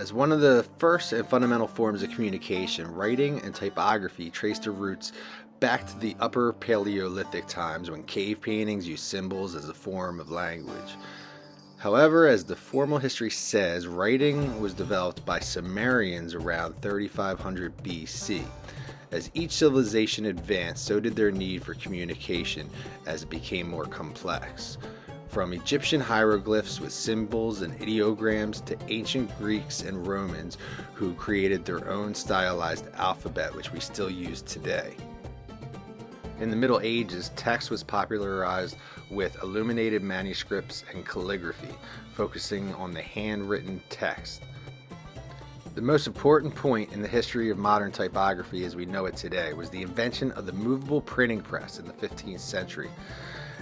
As one of the first and fundamental forms of communication, writing and typography trace their roots back to the Upper Paleolithic times when cave paintings used symbols as a form of language. However, as the formal history says, writing was developed by Sumerians around 3500 BC. As each civilization advanced, so did their need for communication as it became more complex. From Egyptian hieroglyphs with symbols and ideograms to ancient Greeks and Romans who created their own stylized alphabet, which we still use today. In the Middle Ages, text was popularized with illuminated manuscripts and calligraphy, focusing on the handwritten text. The most important point in the history of modern typography as we know it today was the invention of the movable printing press in the 15th century.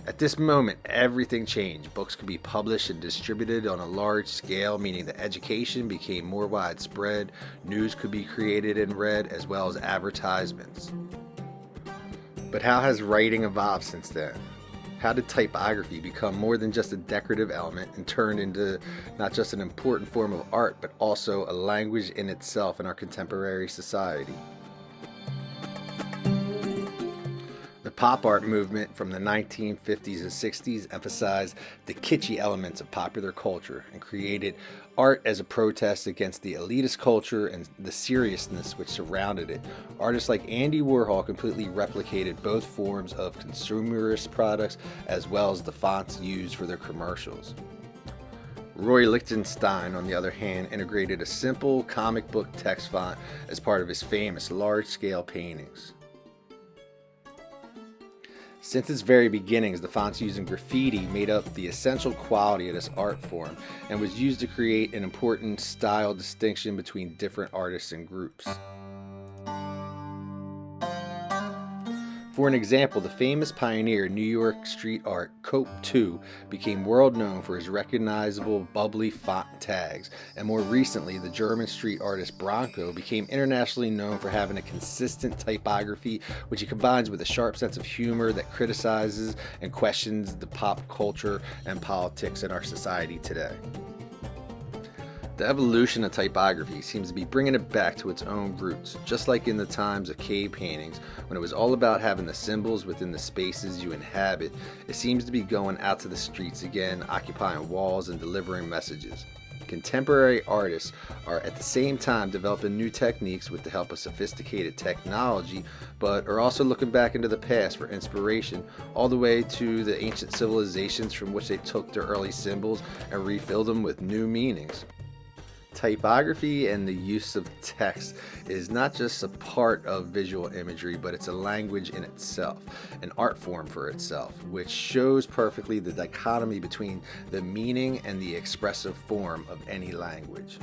At this moment, everything changed. Books could be published and distributed on a large scale, meaning that education became more widespread, news could be created and read, as well as advertisements. But how has writing evolved since then? How did typography become more than just a decorative element and turned into not just an important form of art, but also a language in itself in our contemporary society? The pop art movement from the 1950s and 60s emphasized the kitschy elements of popular culture and created art as a protest against the elitist culture and the seriousness which surrounded it. Artists like Andy Warhol completely replicated both forms of consumerist products as well as the fonts used for their commercials. Roy Lichtenstein, on the other hand, integrated a simple comic book text font as part of his famous large-scale paintings. Since its very beginnings, the fonts used in graffiti made up the essential quality of this art form and was used to create an important style distinction between different artists and groups. For an example, the famous pioneer in New York street art, Cope 2, became world known for his recognizable bubbly font tags, and more recently, the German street artist Branco became internationally known for having a consistent typography which he combines with a sharp sense of humor that criticizes and questions the pop culture and politics in our society today. The evolution of typography seems to be bringing it back to its own roots, just like in the times of cave paintings, when it was all about having the symbols within the spaces you inhabit. It seems to be going out to the streets again, occupying walls and delivering messages. Contemporary artists are at the same time developing new techniques with the help of sophisticated technology, but are also looking back into the past for inspiration, all the way to the ancient civilizations from which they took their early symbols and refilled them with new meanings. Typography and the use of text is not just a part of visual imagery, but it's a language in itself, an art form for itself, which shows perfectly the dichotomy between the meaning and the expressive form of any language.